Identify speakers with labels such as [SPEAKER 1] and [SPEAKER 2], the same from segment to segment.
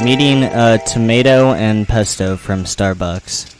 [SPEAKER 1] I'm eating tomato and pesto from Starbucks.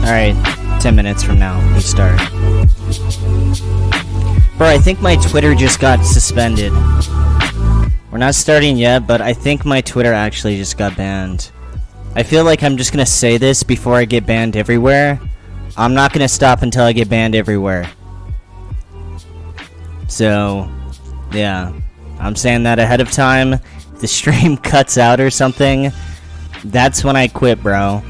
[SPEAKER 1] Alright, 10 minutes from now, we start. Bro, I think my Twitter just got suspended. We're not starting yet, but I think my Twitter actually just got banned. I feel like I'm just gonna say this before I get banned everywhere. I'm not gonna stop until I get banned everywhere. So, yeah. I'm saying that ahead of time. If the stream cuts out or something, that's when I quit, bro.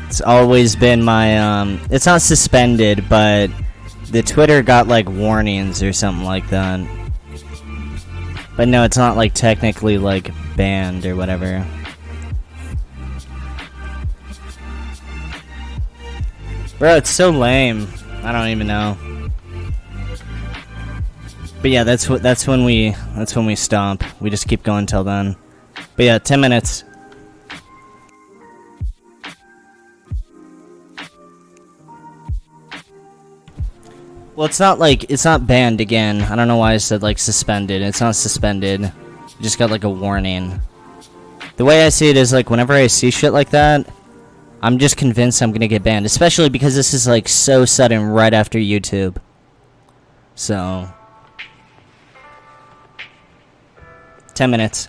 [SPEAKER 1] It's always been my, it's not suspended, but the Twitter got, like, warnings or something like that. But no, it's not, like, technically, like, banned or whatever. Bro, it's so lame. I don't even know. But yeah, that's when we stop. We just keep going till then. But yeah, 10 minutes. Well, it's not banned again. I don't know why I said, like, suspended. It's not suspended. It just got, like, a warning. The way I see it is, like, whenever I see shit like that, I'm just convinced I'm gonna get banned. Especially because this is, like, so sudden right after YouTube. So... 10 minutes.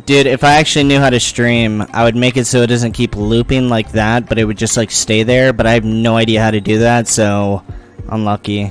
[SPEAKER 1] Dude, if I actually knew how to stream, I would make it so it doesn't keep looping like that, but it would just, like, stay there, but I have no idea how to do that, so... unlucky.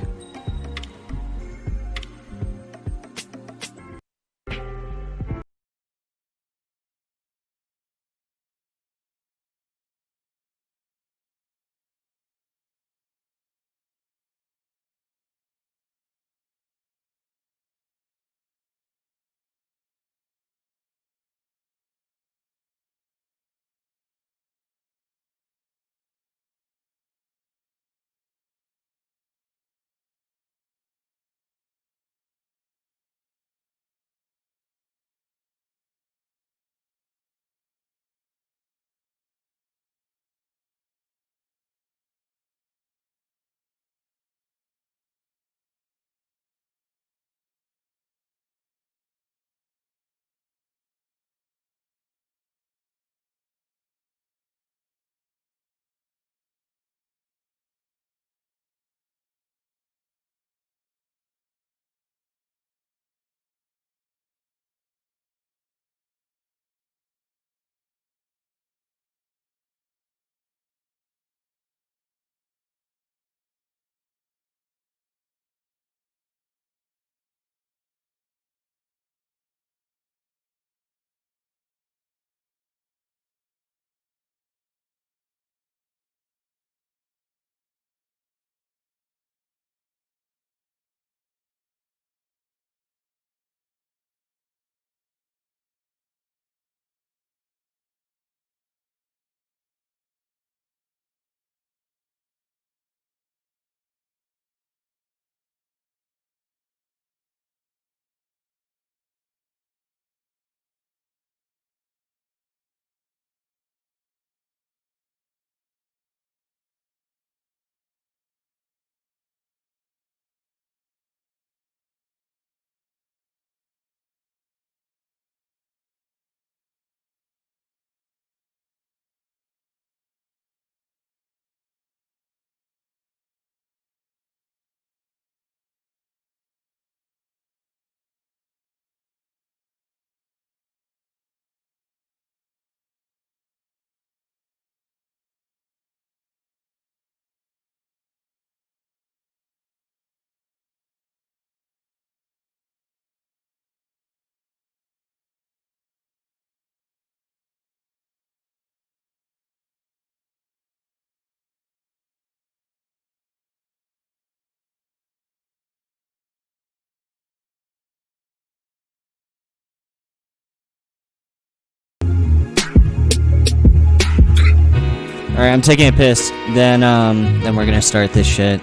[SPEAKER 1] Alright, I'm taking a piss. Then we're gonna start this shit.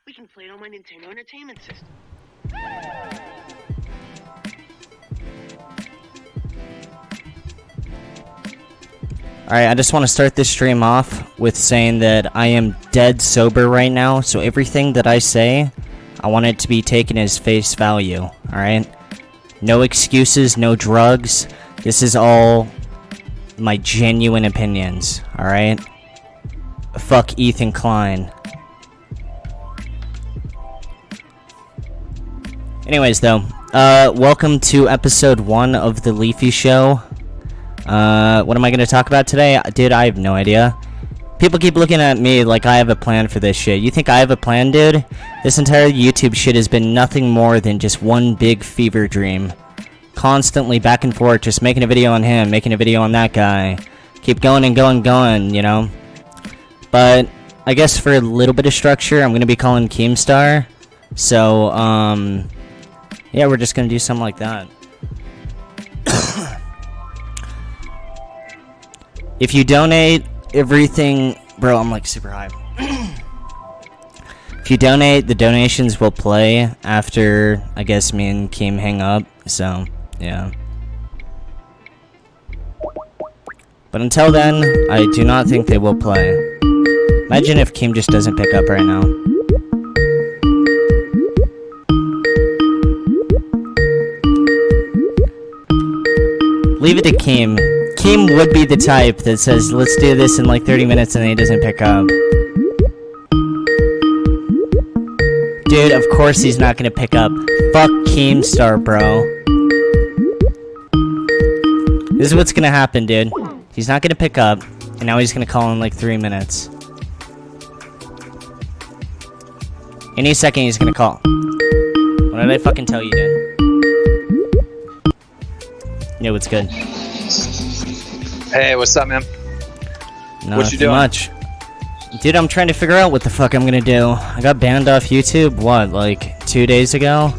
[SPEAKER 2] We can play it on my Nintendo Entertainment System.
[SPEAKER 1] Alright, I just want to start this stream off with saying that I am dead sober right now, so everything that I say, I want it to be taken as face value, alright? No excuses, no drugs. This is all my genuine opinions, alright? Fuck Ethan Klein. Anyways, though, welcome to episode 1 of the Leafy Show. What am I going to talk about today? Dude, I have no idea. People keep looking at me like I have a plan for this shit. You think I have a plan, dude? This entire YouTube shit has been nothing more than just one big fever dream. Constantly back and forth, just making a video on him, making a video on that guy. Keep going and going, you know? But, I guess for a little bit of structure, I'm going to be calling Keemstar. So, yeah, we're just gonna do something like that. If you donate everything... Bro, I'm like super high. If you donate, the donations will play after, I guess, me and Keem hang up. So, yeah. But until then, I do not think they will play. Imagine if Keem just doesn't pick up right now. Leave it to Keem. Keem would be the type that says, let's do this in like 30 minutes and then he doesn't pick up. Dude, of course he's not gonna pick up. Fuck Keemstar, bro. This is what's gonna happen, dude. He's not gonna pick up, and now he's gonna call in like 3 minutes. Any second he's gonna call. What did I fucking tell you, dude? Yo, what's good?
[SPEAKER 3] Hey, what's up, man?
[SPEAKER 1] Not too much. Dude, I'm trying to figure out what the fuck I'm gonna do. I got banned off YouTube, what, like 2 days ago?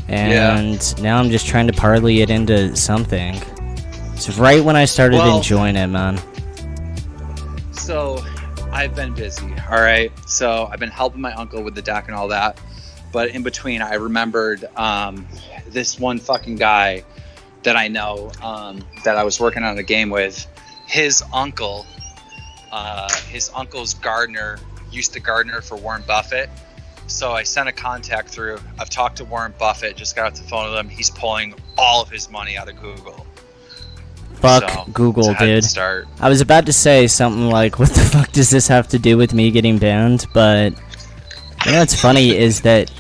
[SPEAKER 1] And now I'm just trying to parlay it into something. It's right when I started enjoying it, man.
[SPEAKER 3] So, I've been busy, alright? So, I've been helping my uncle with the deck and all that. But in between, I remembered this one fucking guy that I know that I was working on a game with. His uncle's gardener used to gardener for Warren Buffett. So I sent a contact through. I've talked to Warren Buffett, just got off the phone with him. He's pulling all of his money out of Google.
[SPEAKER 1] Fuck so, Google, dude. I was about to say something like, what the fuck does this have to do with me getting banned? But, you know what's funny is that,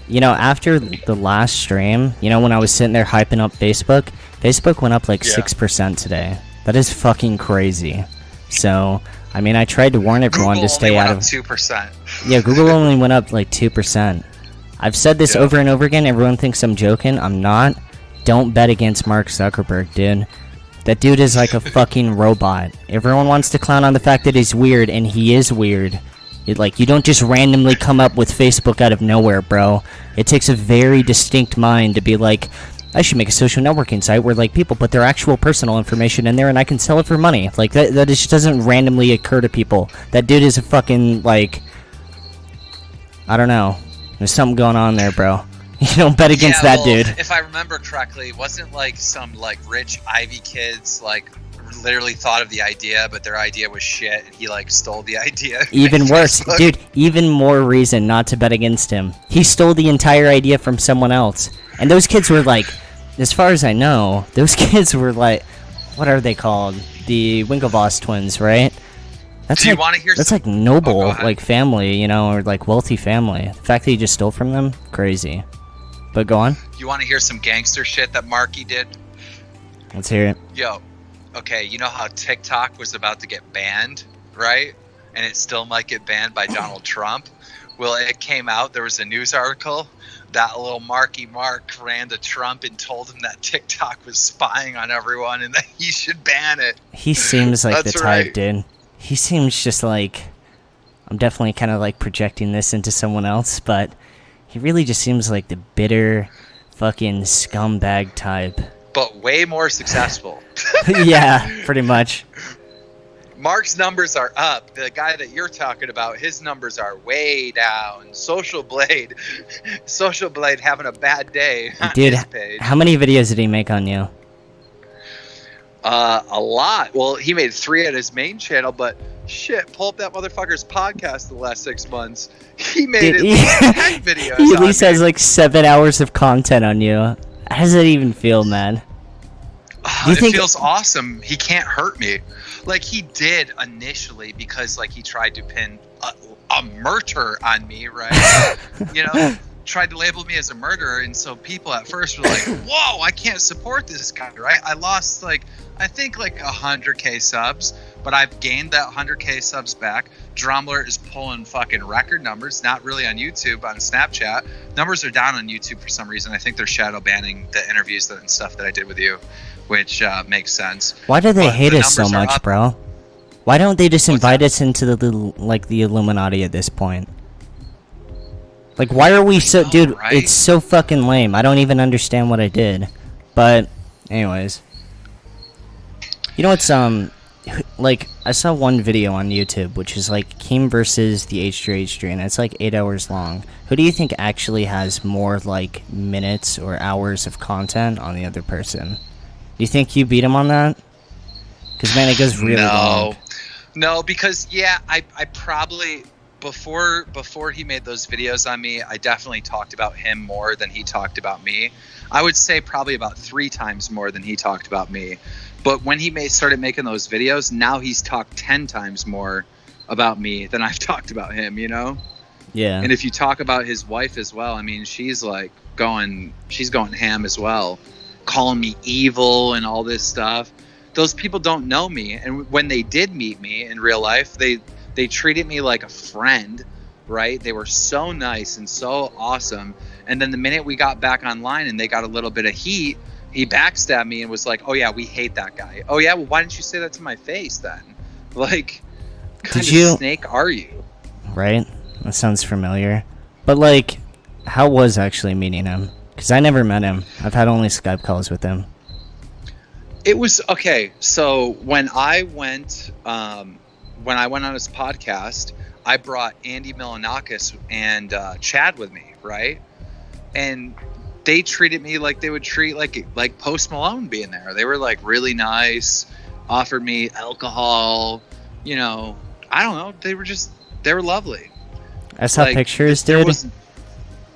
[SPEAKER 1] you know, after the last stream, you know, when I was sitting there hyping up Facebook, Facebook went up like 6% today. That is fucking crazy. So, I mean, I tried to warn everyone
[SPEAKER 3] Google
[SPEAKER 1] to stay
[SPEAKER 3] only
[SPEAKER 1] out
[SPEAKER 3] went
[SPEAKER 1] of...
[SPEAKER 3] up 2%.
[SPEAKER 1] Yeah, Google only went up like 2%. I've said this over and over again. Everyone thinks I'm joking. I'm not. Don't bet against Mark Zuckerberg, dude. That dude is like a fucking robot. Everyone wants to clown on the fact that he's weird, and he is weird. You don't just randomly come up with Facebook out of nowhere, bro. It takes a very distinct mind to be like, I should make a social networking site where, like, people put their actual personal information in there and I can sell it for money. Like, that just doesn't randomly occur to people. That dude is a fucking, like... I don't know. There's something going on there, bro. You don't bet against that dude.
[SPEAKER 3] If I remember correctly, wasn't, like, some, like, rich Ivy kids, like, literally thought of the idea, but their idea was shit, and he, like, stole the idea?
[SPEAKER 1] Even worse. Dude, even more reason not to bet against him. He stole the entire idea from someone else. And those kids were, like... As far as I know, those kids were, like... What are they called? The Winklevoss twins, right? That's
[SPEAKER 3] Do you
[SPEAKER 1] like,
[SPEAKER 3] want to hear
[SPEAKER 1] that's
[SPEAKER 3] some...
[SPEAKER 1] like noble,
[SPEAKER 3] Oh,
[SPEAKER 1] like, family, you know, or, like, wealthy family. The fact that he just stole from them? Crazy. But go on.
[SPEAKER 3] You want to hear some gangster shit that Marky did?
[SPEAKER 1] Let's hear it.
[SPEAKER 3] Yo, okay, you know how TikTok was about to get banned, right? And it still might get banned by Donald Trump? Well, it came out, there was a news article, that little Marky Mark ran to Trump and told him that TikTok was spying on everyone and that he should ban it.
[SPEAKER 1] He seems like the
[SPEAKER 3] That's
[SPEAKER 1] type,
[SPEAKER 3] right.
[SPEAKER 1] dude. He seems just like... I'm definitely kind of, like, projecting this into someone else, but... He really just seems like the bitter, fucking scumbag type.
[SPEAKER 3] But way more successful.
[SPEAKER 1] Yeah, pretty much.
[SPEAKER 3] Mark's numbers are up. The guy that you're talking about, his numbers are way down. Social Blade having a bad day on
[SPEAKER 1] Dude,
[SPEAKER 3] his page.
[SPEAKER 1] how many videos did he make on you?
[SPEAKER 3] A lot. Well, he made 3 at his main channel, but shit, pull up that motherfucker's podcast the last 6 months. He made
[SPEAKER 1] Dude,
[SPEAKER 3] at least 10 videos.
[SPEAKER 1] He at
[SPEAKER 3] on
[SPEAKER 1] least
[SPEAKER 3] me.
[SPEAKER 1] has like 7 hours of content on you. How does that even feel, man? Do you think
[SPEAKER 3] feels awesome. He can't hurt me. Like, he did initially because, like, he tried to pin a murder on me, right? You know, tried to label me as a murderer, and so people at first were like, whoa, I can't support this guy, right? I lost, like, I think, like, 100K subs, but I've gained that 100K subs back. Drumler is pulling fucking record numbers, not really on YouTube, on Snapchat. Numbers are down on YouTube for some reason. I think they're shadow banning the interviews and stuff that I did with you, which makes sense.
[SPEAKER 1] Why do they
[SPEAKER 3] But
[SPEAKER 1] hate
[SPEAKER 3] the
[SPEAKER 1] us so
[SPEAKER 3] numbers are
[SPEAKER 1] much,
[SPEAKER 3] up.
[SPEAKER 1] bro? Why don't they just
[SPEAKER 3] What's
[SPEAKER 1] invite
[SPEAKER 3] that?
[SPEAKER 1] us into the Illuminati at this point? Like, why are we so...
[SPEAKER 3] know,
[SPEAKER 1] Dude,
[SPEAKER 3] right?
[SPEAKER 1] it's so fucking lame. I don't even understand what I did. But, anyways. You know what's, like, I saw one video on YouTube, which is, like, Keem versus the H3H3, and it's, like, 8 hours long. Who do you think actually has more, like, minutes or hours of content on the other person? Do you think you beat him on that? Because, man, it goes really long.
[SPEAKER 3] No, because, yeah, I probably... Before he made those videos on me, I definitely talked about him more than he talked about me. I would say probably about 3 times more than he talked about me. But when he started making those videos, now he's talked 10 times more about me than I've talked about him, you know?
[SPEAKER 1] Yeah.
[SPEAKER 3] And if you talk about his wife as well, I mean, she's going ham as well, calling me evil and all this stuff. Those people don't know me, and when they did meet me in real life, they treated me like a friend, right? They were so nice and so awesome. And then the minute we got back online and they got a little bit of heat, he backstabbed me and was like, "Oh yeah, we hate that guy." "Oh yeah, well why didn't you say that to my face then?" Like, kind of snake are you?
[SPEAKER 1] Right? That sounds familiar. But, like, how was actually meeting him? Because I never met him. I've had only Skype calls with him.
[SPEAKER 3] It was okay. So when I went on his podcast, I brought Andy Milanakis and Chad with me, right? And they treated me like they would treat like Post Malone being there. They were like really nice, offered me alcohol, you know. I don't know. They were lovely.
[SPEAKER 1] I saw
[SPEAKER 3] Like,
[SPEAKER 1] pictures,
[SPEAKER 3] there
[SPEAKER 1] dude.
[SPEAKER 3] was-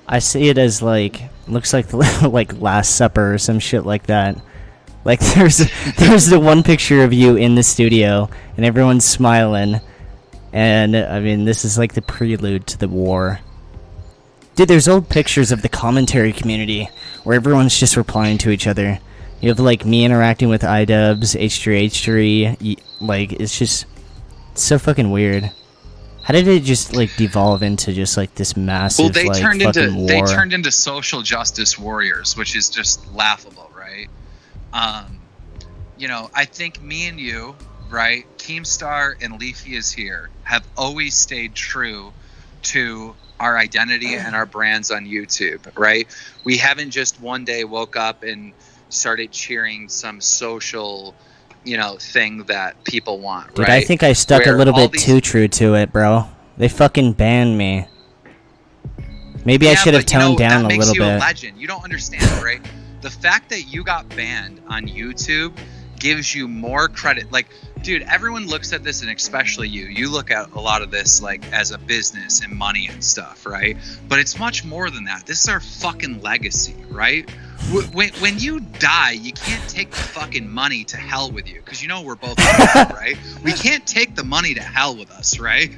[SPEAKER 1] I see it as, like, looks like the, like, Last Supper or some shit like that. Like, there's the one picture of you in the studio, and everyone's smiling. And, I mean, this is like the prelude to the war. Dude, there's old pictures of the commentary community, where everyone's just replying to each other. You have, like, me interacting with iDubbbz, H3H3, like, it's just... It's so fucking weird. How did it just like devolve into just like this massive
[SPEAKER 3] Well,
[SPEAKER 1] like fucking war?
[SPEAKER 3] they turned into social justice warriors, which is just laughable, right? You know, I think me and you, right, Keemstar and Leafy is here, have always stayed true to our identity and our brands on YouTube, right? We haven't just one day woke up and started cheering some social, you know, thing that people want,
[SPEAKER 1] Dude,
[SPEAKER 3] right?
[SPEAKER 1] I think I stuck
[SPEAKER 3] Where
[SPEAKER 1] a little
[SPEAKER 3] all
[SPEAKER 1] bit too true to it, bro. They fucking banned me. Maybe I
[SPEAKER 3] Yeah,
[SPEAKER 1] should have
[SPEAKER 3] but, you know,
[SPEAKER 1] toned down
[SPEAKER 3] that
[SPEAKER 1] a
[SPEAKER 3] makes
[SPEAKER 1] little
[SPEAKER 3] you
[SPEAKER 1] bit.
[SPEAKER 3] a legend. You don't understand, right? The fact that you got banned on YouTube gives you more credit. Like, dude, everyone looks at this, and especially you. You look at a lot of this like as a business and money and stuff, right? But it's much more than that. This is our fucking legacy, right? When you die, you can't take the fucking money to hell with you, because you know we're both dead, right? We can't take the money to hell with us, right?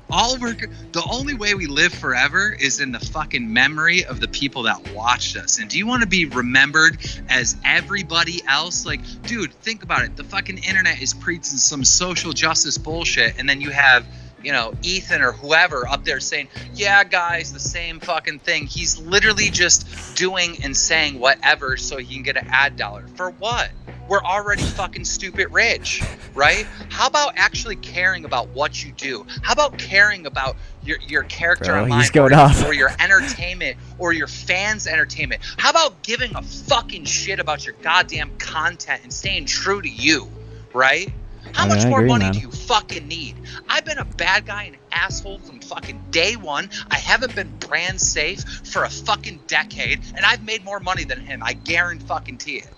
[SPEAKER 3] The only way we live forever is in the fucking memory of the people that watched us. And do you want to be remembered as everybody else? Like, dude, think about it. The fucking internet is preaching some social justice bullshit, and then you have, you know, Ethan or whoever up there saying, yeah, guys, the same fucking thing. He's literally just doing and saying whatever so he can get an ad dollar. For what? We're already fucking stupid rich, right? How about actually caring about what you do? How about caring about your character
[SPEAKER 1] Bro,
[SPEAKER 3] online,
[SPEAKER 1] he's going off.
[SPEAKER 3] or your entertainment, or your fans' entertainment? How about giving a fucking shit about your goddamn content and staying true to you, right? How much more money do you fucking need? I've been a bad guy and asshole from fucking day one. I haven't been brand safe for a fucking decade, and I've made more money than him. I guarantee it.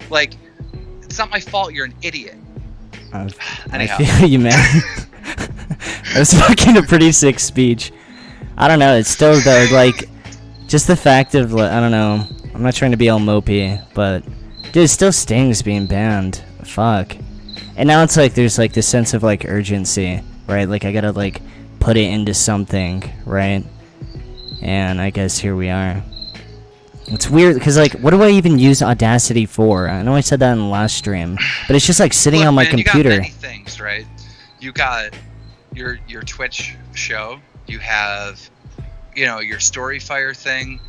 [SPEAKER 3] Like, it's not my fault. You're an idiot.
[SPEAKER 1] I feel you, man. That was fucking a pretty sick speech. I don't know. It's still though, like, just the fact of, I don't know. I'm not trying to be all mopey, but dude, it still stings being banned. Fuck. And now it's like there's like this sense of like urgency, right? Like I gotta like put it into something, right? And I guess here we are. It's weird because like, what do I even use Audacity for? I know I said that in the last stream, but it's just like sitting on my computer.
[SPEAKER 3] You got many things, right? You got your Twitch show. You have, you know, your Storyfire thing.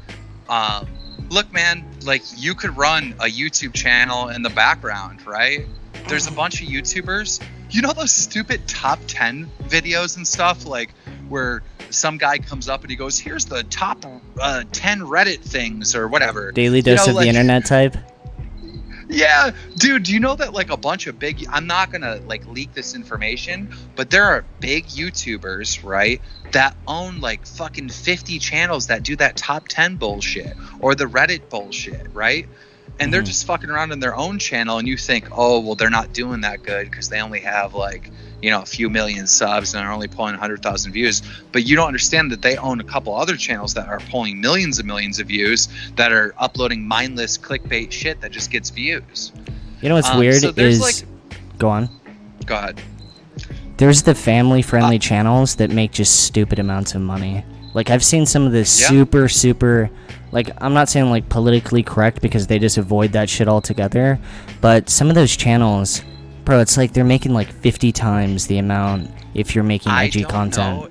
[SPEAKER 3] Look, man, like you could run a YouTube channel in the background, right? There's a bunch of YouTubers. You know those stupid top 10 videos and stuff, like where some guy comes up and he goes, here's the top 10 Reddit things or whatever.
[SPEAKER 1] Daily dose of the internet type?
[SPEAKER 3] Yeah, dude, do you know that like a bunch of big, I'm not gonna like leak this information, but there are big YouTubers, right, that own like fucking 50 channels that do that top 10 bullshit or the Reddit bullshit, right? And they're just fucking around in their own channel, and you think, oh, well, they're not doing that good because they only have like, you know, a few million subs and are only pulling 100,000 views. But you don't understand that they own a couple other channels that are pulling millions of views that are uploading mindless clickbait shit that just gets views.
[SPEAKER 1] You know what's weird
[SPEAKER 3] so there's,
[SPEAKER 1] is...
[SPEAKER 3] like,
[SPEAKER 1] go on.
[SPEAKER 3] Go ahead.
[SPEAKER 1] There's the family-friendly channels that make just stupid amounts of money. Like, I've seen some of this super... Like, I'm not saying, like, politically correct because they just avoid that shit altogether. But some of those channels, bro, it's like they're making, like, 50 times the amount if you're making edgy content.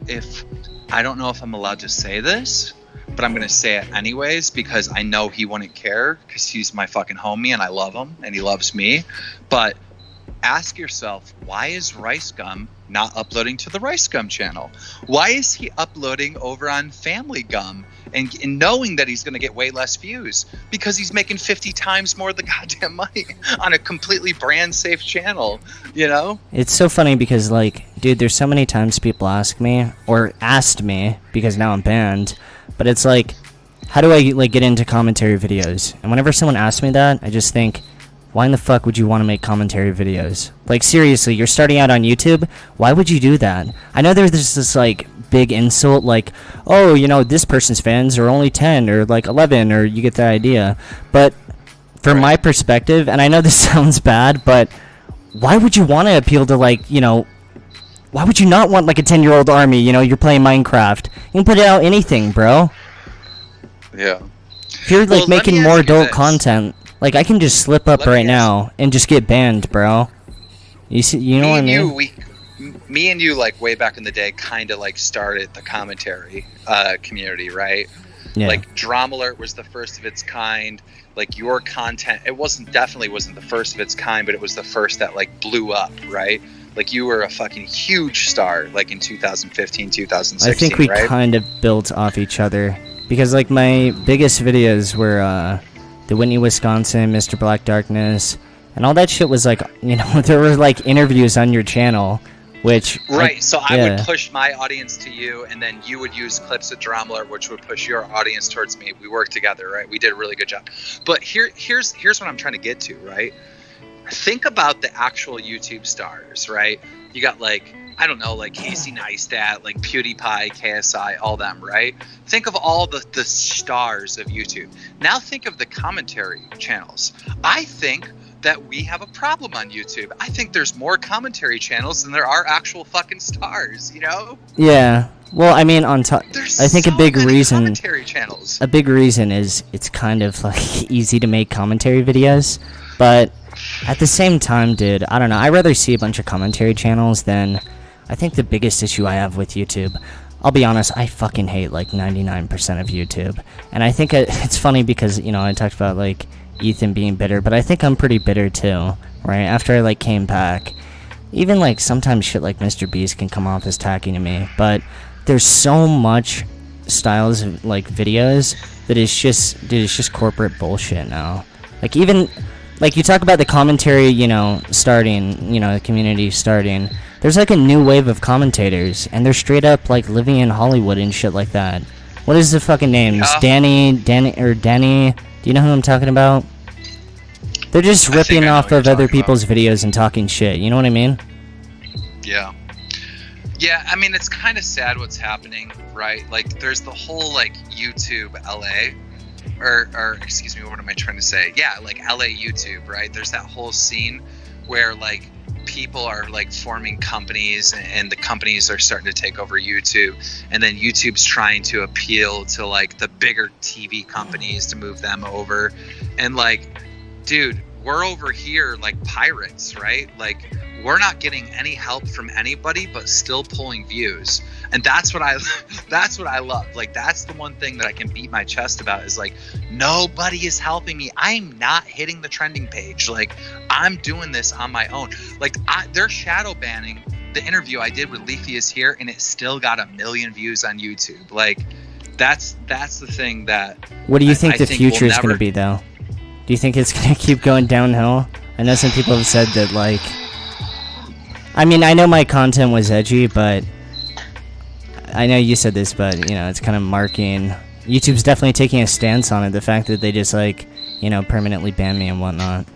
[SPEAKER 3] I don't know if I'm allowed to say this, but I'm going to say it anyways because I know he wouldn't care because he's my fucking homie and I love him and he loves me. But ask yourself, why is Rice Gum not uploading to the Rice Gum channel? Why is he uploading over on Family Gum and knowing that he's going to get way less views? Because he's making 50 times more of the goddamn money on a completely brand safe channel, you know?
[SPEAKER 1] It's so funny because, like, dude, there's so many times people ask me, or asked me, because now I'm banned, but it's like, how do I, like, get into commentary videos? And whenever someone asks me that, I just think, why in the fuck would you want to make commentary videos? Like, seriously, you're starting out on YouTube? Why would you do that? I know there's this, like, big insult, like, oh, you know, this person's fans are only 10 or, like, 11, or you get the idea. But from my perspective, and I know this sounds bad, but why would you want to appeal to, like, you know, why would you not want, like, a 10-year-old army? You know, you're playing Minecraft. You can put out anything, bro.
[SPEAKER 3] Yeah.
[SPEAKER 1] If you're, like, making more adult content... Like, I can just slip up right now and just get banned, bro. You see, you know what I mean?
[SPEAKER 3] me and you, like, way back in the day, kind of like started the commentary community, right?
[SPEAKER 1] Yeah.
[SPEAKER 3] Like, Drama Alert was the first of its kind. Like, your content, definitely wasn't the first of its kind, but it was the first that, like, blew up, right? Like, you were a fucking huge star, like, in 2015, 2016,
[SPEAKER 1] I think we
[SPEAKER 3] right?
[SPEAKER 1] kind of built off each other. Because, like, my biggest videos were, the Whitney, Wisconsin, Mr. Black Darkness, and all that shit was, like, you know, there were, like, interviews on your channel, which...
[SPEAKER 3] Right,
[SPEAKER 1] like,
[SPEAKER 3] so I would push my audience to you, and then you would use clips of Drama Alert, which would push your audience towards me. We worked together, right? We did a really good job. But here's what I'm trying to get to, right? Think about the actual YouTube stars, right? You got, like, I don't know, like Casey Neistat, like PewDiePie, KSI, all them, right? Think of all the stars of YouTube. Now think of the commentary channels. I think that we have a problem on YouTube. I think there's more commentary channels than there are actual fucking stars, you know?
[SPEAKER 1] Yeah. Well, I mean, on top, I think
[SPEAKER 3] so
[SPEAKER 1] a big
[SPEAKER 3] many
[SPEAKER 1] reason,
[SPEAKER 3] commentary channels.
[SPEAKER 1] a big reason is it's kind of like easy to make commentary videos, but at the same time, dude, I don't know. I'd rather see a bunch of commentary channels than. I think the biggest issue I have with YouTube, I'll be honest, I fucking hate like 99% of YouTube. And I think it's funny because, you know, I talked about like Ethan being bitter, but I think I'm pretty bitter too, right? After I like came back, even like sometimes shit like Mr. Beast can come off as tacky to me, but there's so much styles of like videos that it's just, dude, it's just corporate bullshit now. Like even, like you talk about the commentary, you know, starting, you know, the community starting. There's like a new wave of commentators, and they're straight up like living in Hollywood and shit like that. What is the fucking names?
[SPEAKER 3] Yeah.
[SPEAKER 1] Danny. Do you know who I'm talking about? They're just ripping off of other people's videos and talking shit. You know what I mean?
[SPEAKER 3] Yeah. Yeah, I mean, it's kind of sad what's happening, right? Like, there's the whole, like, YouTube LA, or excuse me, what am I trying to say? Yeah, like, LA YouTube, right? There's that whole scene where, like, people are, like, forming companies, and the companies are starting to take over YouTube, and then YouTube's trying to appeal to, like, the bigger TV companies to move them over, and, like, dude, we're over here like pirates, right? Like, we're not getting any help from anybody, but still pulling views. And that's what I love. Like, that's the one thing that I can beat my chest about is like, nobody is helping me. I'm not hitting the trending page. Like, I'm doing this on my own. Like, they're shadow banning the interview I did with LeafyIsHere, and it still got 1 million views on YouTube. Like, that's the thing that.
[SPEAKER 1] What do you think the future is
[SPEAKER 3] we'll
[SPEAKER 1] going to be, though? Do you think it's going to keep going downhill? I know some people have said that, like... I mean, I know my content was edgy, but... I know you said this, but, you know, it's kind of marking... YouTube's definitely taking a stance on it. The fact that they just, like, you know, permanently ban me and whatnot. Do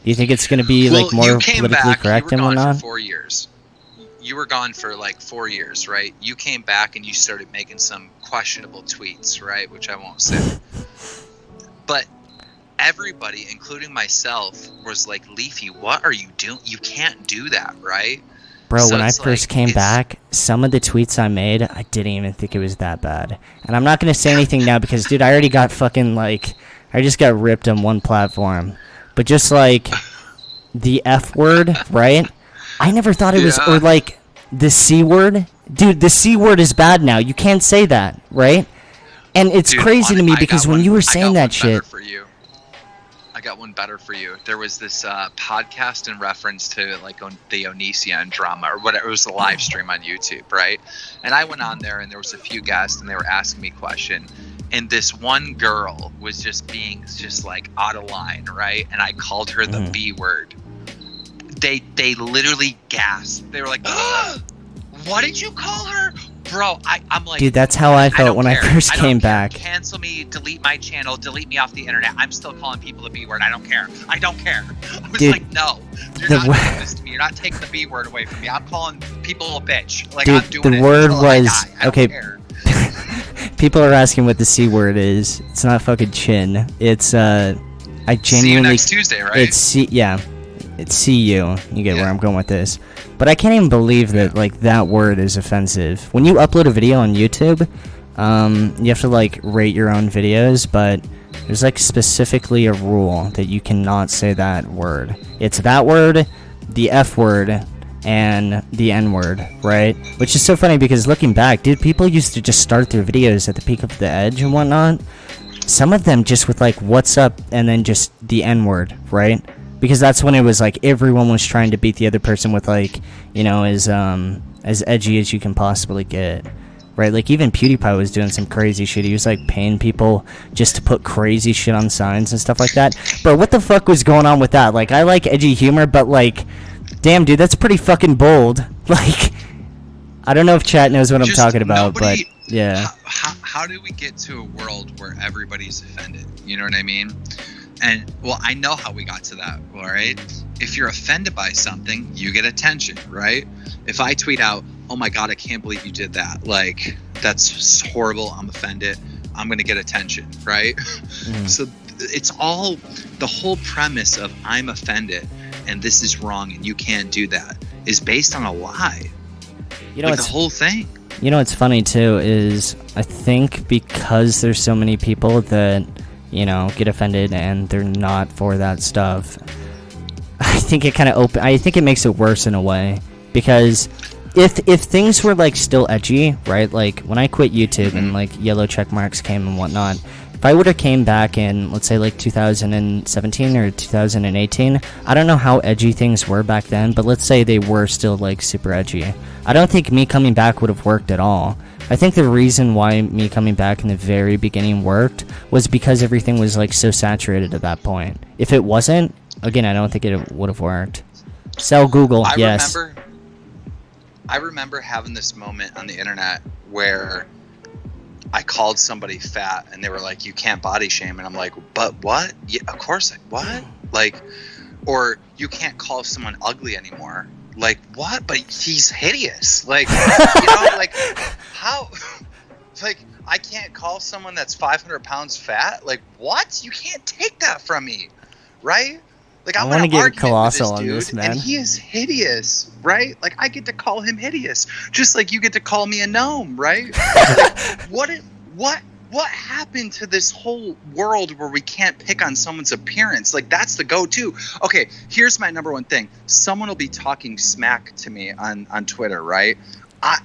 [SPEAKER 1] you think it's going to be, like, more politically correct and whatnot?
[SPEAKER 3] For 4 years. You were gone for, like, 4 years, right? You came back and you started making some questionable tweets, right? Which I won't say. But... everybody, including myself, was like, Leafy, what are you doing? You can't do that, right?
[SPEAKER 1] Bro,
[SPEAKER 3] So
[SPEAKER 1] when I
[SPEAKER 3] it's
[SPEAKER 1] first
[SPEAKER 3] like,
[SPEAKER 1] came back, some of the tweets I made, I didn't even think it was that bad. And I'm not going to say anything now because, dude, I already got fucking, like, I just got ripped on one platform. But just, like, the F word, right? I never thought it was, or, like, the C word. Dude, the C word is bad now. You can't say that, right? And it's crazy to me because when you were saying that shit...
[SPEAKER 3] I got one better for you. There was this podcast in reference to like the Onision drama or whatever. It was a live stream on YouTube, right? And I went on there and there was a few guests and they were asking me questions. And this one girl was just being just like out of line, right? And I called her the B word. They literally gasped. They were like, what did you call her? Bro, I'm like...
[SPEAKER 1] Dude, that's how I felt when I first came back.
[SPEAKER 3] Cancel me, delete my channel, delete me off the internet. I'm still calling people the B word. I don't care. I don't care. I was like, no. You're not doing this to me. You're not taking the B word away from me. I'm calling people a bitch. Like,
[SPEAKER 1] dude,
[SPEAKER 3] I'm doing
[SPEAKER 1] the
[SPEAKER 3] it
[SPEAKER 1] word
[SPEAKER 3] until I
[SPEAKER 1] was...
[SPEAKER 3] die. I
[SPEAKER 1] okay.
[SPEAKER 3] don't care.
[SPEAKER 1] People are asking what the C word is. It's not fucking chin. It's, I genuinely...
[SPEAKER 3] See you next Tuesday, right?
[SPEAKER 1] It's C... Yeah. It's C-U. You get where I'm going with this. But I can't even believe that, like, that word is offensive. When you upload a video on YouTube, you have to, like, rate your own videos, but there's, like, specifically a rule that you cannot say that word. It's that word, the F word, and the N-word, right? Which is so funny because looking back, dude, people used to just start their videos at the peak of the edge and whatnot. Some of them just with like, what's up, and then just the N-word, right? Because that's when it was like everyone was trying to beat the other person with like, you know, as edgy as you can possibly get. Right, like even PewDiePie was doing some crazy shit. He was like paying people just to put crazy shit on signs and stuff like that. Bro, what the fuck was going on with that? Like, I like edgy humor, but like, damn, dude, that's pretty fucking bold. Like, I don't know if chat knows what I'm talking about, but yeah.
[SPEAKER 3] How do we get to a world where everybody's offended? You know what I mean? And well, I know how we got to that. All right, if you're offended by something, you get attention, right? If I tweet out, "Oh my god, I can't believe you did that," like, that's horrible, I'm offended, I'm gonna get attention, right? So it's all, the whole premise of I'm offended and this is wrong and you can't do that is based on a lie. You know, like, the whole thing.
[SPEAKER 1] You know what's funny too is I think because there's so many people that, you know, get offended and they're not for that stuff, I think it kind of I think it makes it worse in a way, because if things were like still edgy, right? Like when I quit YouTube and like yellow check marks came and whatnot, if I would have came back in, let's say like 2017 or 2018, I don't know how edgy things were back then, but let's say they were still like super edgy. I don't think me coming back would have worked at all. I think the reason why me coming back in the very beginning worked was because everything was like so saturated at that point. If it wasn't, again, I don't think it would have worked. Sell Google, yes.
[SPEAKER 3] I remember having this moment on the internet where I called somebody fat and they were like, "You can't body shame," and I'm like, "But what? Yeah, of course. What? Like, or you can't call someone ugly anymore." Like, what? But he's hideous. Like, you know, like, how? Like, I can't call someone that's 500 pounds fat? Like, what? You can't take that from me, right? Like, I'm gonna get colossal on this, man. And he is hideous, right? Like, I get to call him hideous, just like you get to call me a gnome, right? Like, what happened to this whole world where we can't pick on someone's appearance? Like, that's the go-to. Okay, here's my number one thing. Someone will be talking smack to me on Twitter, right?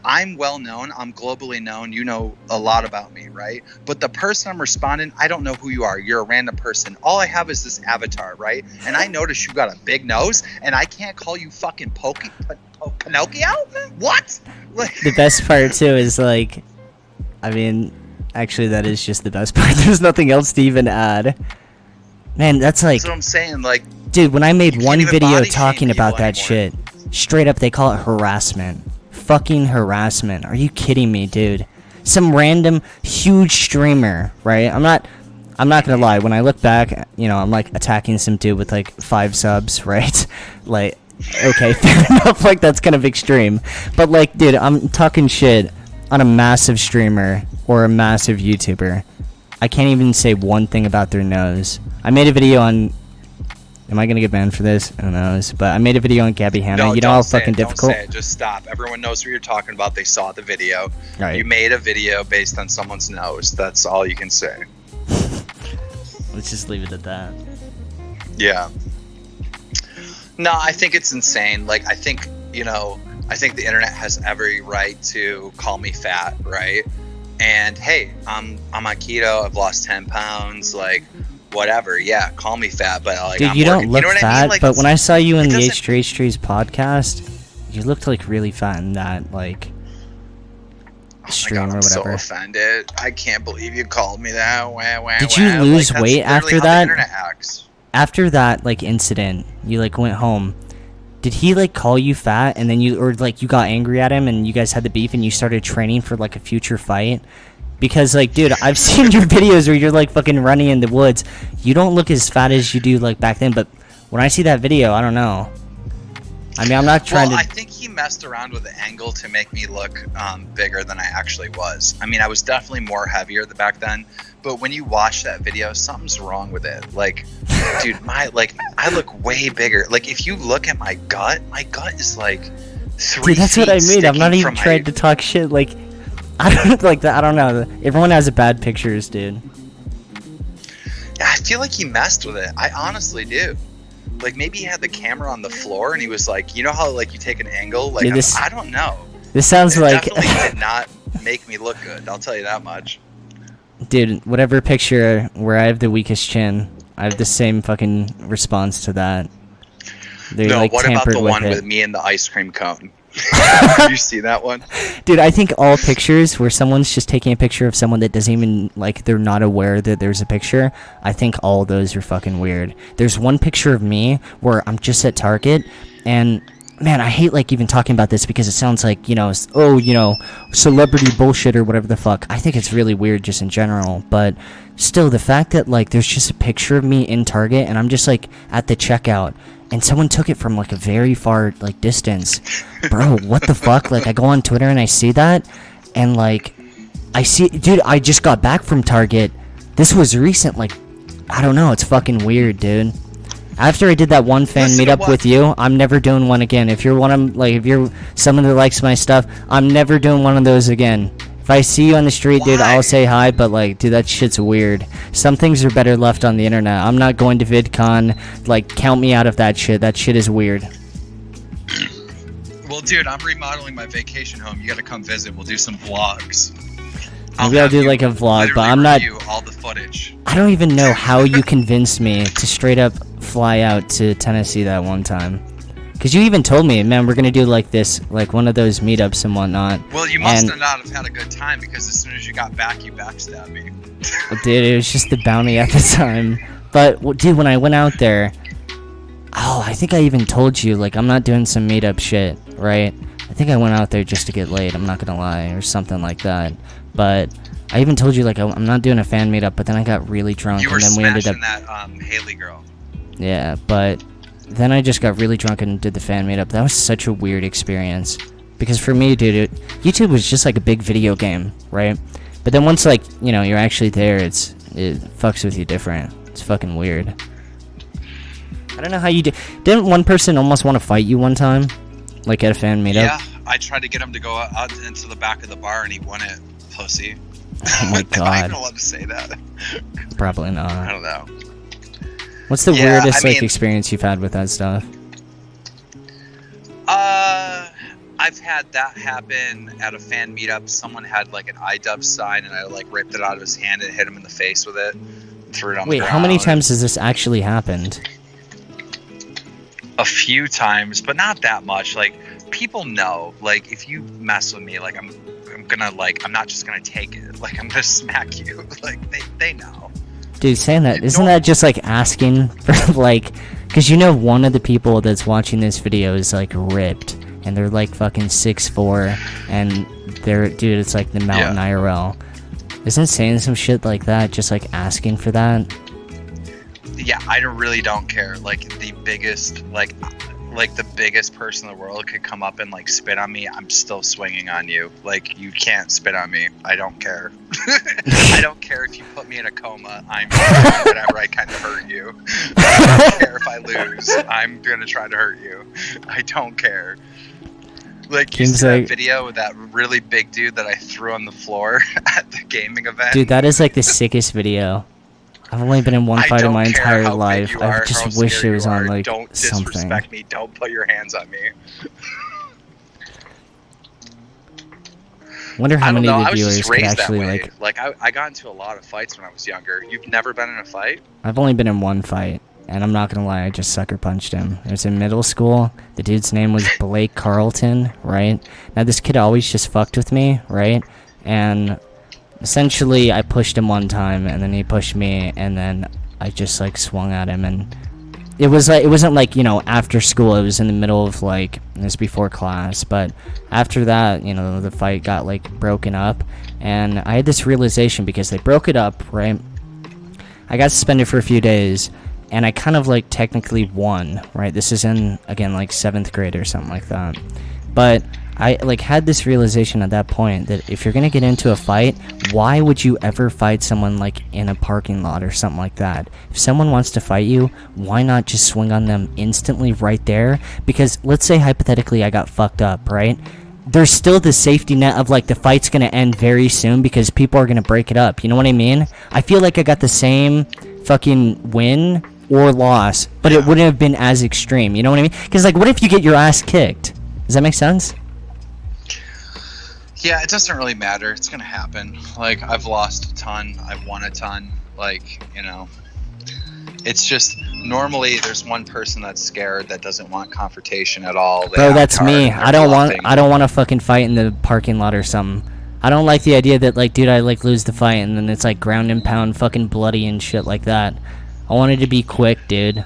[SPEAKER 3] I'm well known. I'm globally known. You know a lot about me, right? But the person I'm responding, I don't know who you are. You're a random person. All I have is this avatar, right? And I notice you got a big nose, and I can't call you fucking Pinocchio? What? Like,
[SPEAKER 1] the best part, too, is like, I mean, actually, that is just the best part. There's nothing else to even add. Man, that's like...
[SPEAKER 3] That's what I'm saying, like...
[SPEAKER 1] Dude, when I made one video talking about that shit, straight up, they call it harassment. Fucking harassment. Are you kidding me, dude? Some random huge streamer, right? I'm not gonna lie, when I look back, you know, I'm like attacking some dude with like 5 subs, right? Like, okay, fair enough, like that's kind of extreme. But like, dude, I'm talking shit on a massive streamer or a massive YouTuber. I can't even say one thing about their nose. I made a video on... Am I gonna get banned for this? Who knows? But I made a video on Gabby Hanna.
[SPEAKER 3] No,
[SPEAKER 1] you know how fucking difficult.
[SPEAKER 3] Don't say it. Just stop. Everyone knows what you're talking about. They saw the video.
[SPEAKER 1] Right.
[SPEAKER 3] You made a video based on someone's nose. That's all you can say.
[SPEAKER 1] Let's just leave it at that.
[SPEAKER 3] Yeah. No, I think it's insane. Like, I think, you know, I think the internet has every right to call me fat, right? And hey, I'm on keto. I've lost 10 pounds. Like, whatever, yeah, call me fat, but like,
[SPEAKER 1] dude, you don't look fat. Like, but when I saw you in the H3H3's podcast, you looked like really fat in that like stream or whatever.
[SPEAKER 3] I'm so offended. I can't believe you called me that.
[SPEAKER 1] Did you lose weight after that? After that like incident, you like went home. Did he like call you fat and then you, or like you got angry at him and you guys had the beef and you started training for like a future fight? Because, like, dude, I've seen your videos where you're, like, fucking running in the woods. You don't look as fat as you do, like, back then. But when I see that video, I don't know. I mean, I'm not trying to...
[SPEAKER 3] I think he messed around with the angle to make me look bigger than I actually was. I mean, I was definitely more heavier back then. But when you watch that video, something's wrong with it. Like, dude, I look way bigger. Like, if you look at my gut is, like, 3
[SPEAKER 1] Dude, that's what I mean. I'm not even trying to talk shit, like... I don't like that. I don't know. Everyone has a bad pictures, dude.
[SPEAKER 3] Yeah, I feel like he messed with it. I honestly do. Like maybe he had the camera on the floor and he was like, you know how like you take an angle? Like
[SPEAKER 1] Dude,
[SPEAKER 3] I don't know.
[SPEAKER 1] This sounds
[SPEAKER 3] It
[SPEAKER 1] like
[SPEAKER 3] definitely did not make me look good. I'll tell you that much.
[SPEAKER 1] dude, whatever picture where I have the weakest chin, I have the same fucking response to that. They
[SPEAKER 3] No,
[SPEAKER 1] like
[SPEAKER 3] what about
[SPEAKER 1] tampered
[SPEAKER 3] the
[SPEAKER 1] with
[SPEAKER 3] one
[SPEAKER 1] it.
[SPEAKER 3] with me and the ice cream cone? Have you seen that one?
[SPEAKER 1] Dude, I think all pictures where someone's just taking a picture of someone that doesn't even, like, they're not aware that there's a picture, I think all those are fucking weird. There's one picture of me where I'm just at Target, and, man, I hate, like, even talking about this because it sounds like, you know, oh, you know, celebrity bullshit or whatever the fuck. I think it's really weird just in general, but still, the fact that, like, there's just a picture of me in Target, and I'm just, like, at the checkout, and someone took it from, like, a very far, like, distance. Bro, what the fuck? Like, I go on Twitter and I see that, and, like, I see... Dude, I just got back from Target. This was recent, like... I don't know, it's fucking weird, dude. After I did that one fan meetup with you, I'm never doing one again. If you're one of... Like, if you're someone that likes my stuff, I'm never doing one of those again. If I see you on the street, dude, I'll say hi, but, like, dude, that shit's weird. Some things are better left on the internet. I'm not going to VidCon. Like, count me out of that shit. That shit is weird.
[SPEAKER 3] Well, dude, I'm remodeling my vacation home. You gotta come visit. We'll do some vlogs.
[SPEAKER 1] Maybe I'll do, like, a vlog, but I'm not...
[SPEAKER 3] all the footage.
[SPEAKER 1] I don't even know how you convinced me to straight up fly out to Tennessee that one time. Because you even told me, man, we're going to do like this, like one of those meetups and whatnot.
[SPEAKER 3] Well, you must have not have had a good time because as soon as you got back, you backstabbed me.
[SPEAKER 1] Dude, it was just the bounty at the time. But, dude, when I went out there, oh, I think I even told you, like, I'm not doing some meetup shit, right? I think I went out there just to get laid, I'm not going to lie, or something like that. But I even told you, like, I'm not doing a fan meetup, but then I got really drunk, and then we ended up...
[SPEAKER 3] You were smashing that Haley girl.
[SPEAKER 1] Yeah, but... Then I just got really drunk and did the fan meetup. That was such a weird experience. Because for me, dude, YouTube was just like a big video game, right? But then once, like, you know, you're actually there, it fucks with you different. It's fucking weird. I don't know how you did. Didn't one person almost want to fight you one time? Like at a fan meetup?
[SPEAKER 3] Yeah, I tried to get him to go out into the back of the bar and he won it, pussy.
[SPEAKER 1] Oh my god.
[SPEAKER 3] Am I even allowed to say that?
[SPEAKER 1] Probably not.
[SPEAKER 3] I don't know.
[SPEAKER 1] What's the weirdest like experience you've had with that stuff?
[SPEAKER 3] I've had that happen at a fan meetup. Someone had like an iDub sign and I like ripped it out of his hand and hit him in the face with it. Threw it on the ground.
[SPEAKER 1] Wait, how many times has this actually happened?
[SPEAKER 3] A few times, but not that much. Like, people know, like, if you mess with me, like, I'm gonna, like, I'm not just gonna take it. Like, I'm gonna smack you. Like, they know. Dude,
[SPEAKER 1] saying that, isn't that just, like, asking for, like... Because you know one of the people that's watching this video is, like, ripped. And they're, like, fucking 6'4". And they're... Dude, it's, like, the mountain IRL. Isn't saying some shit like that just, like, asking for that?
[SPEAKER 3] Yeah, I really don't care. Like, the biggest... Like the biggest person in the world could come up and like spit on me, I'm still swinging on you. Like, you can't spit on me. I don't care. I don't care if you put me in a coma. I'm doing whatever I can to hurt you. I don't care if I lose. I'm gonna try to hurt you. I don't care. Like, you see that video with that really big dude that I threw on the floor at the gaming event?
[SPEAKER 1] Dude, that is like the sickest video. I've only been in one fight in my entire life. I just wish it was on like
[SPEAKER 3] don't
[SPEAKER 1] something.
[SPEAKER 3] Disrespect me. Don't put your hands on me.
[SPEAKER 1] Wonder how many of the viewers could actually
[SPEAKER 3] like. I got into a lot of fights when I was younger. You've never been in a fight?
[SPEAKER 1] I've only been in one fight, and I'm not gonna lie, I just sucker punched him. It was in middle school. The dude's name was Blake Carlton, right? Now this kid always just fucked with me, right? And essentially, I pushed him one time, and then he pushed me, and then I just, like, swung at him, and it was, like, it wasn't, like, you know, after school, it was in the middle of, like, it was before class, but after that, you know, the fight got, like, broken up, and I had this realization, because they broke it up, right? I got suspended for a few days, and I kind of, like, technically won, right? This is in, again, like, 7th grade or something like that, but I, like, had this realization at that point that if you're gonna get into a fight, why would you ever fight someone, like, in a parking lot or something like that? If someone wants to fight you, why not just swing on them instantly right there? Because, let's say, hypothetically, I got fucked up, right? There's still the safety net of, like, the fight's gonna end very soon because people are gonna break it up, you know what I mean? I feel like I got the same fucking win or loss, but it wouldn't have been as extreme. You know what I mean? Because like, what if you get your ass kicked? Does that make sense?
[SPEAKER 3] Yeah, it doesn't really matter. It's gonna happen. Like, I've lost a ton. I've won a ton. Like, you know, it's just normally there's one person that's scared that doesn't want confrontation at all.
[SPEAKER 1] Bro, that's me. I don't want to fucking fight in the parking lot or something. I don't like the idea that like, dude, I like lose the fight and then it's like ground and pound, fucking bloody and shit like that. I want it to be quick, dude.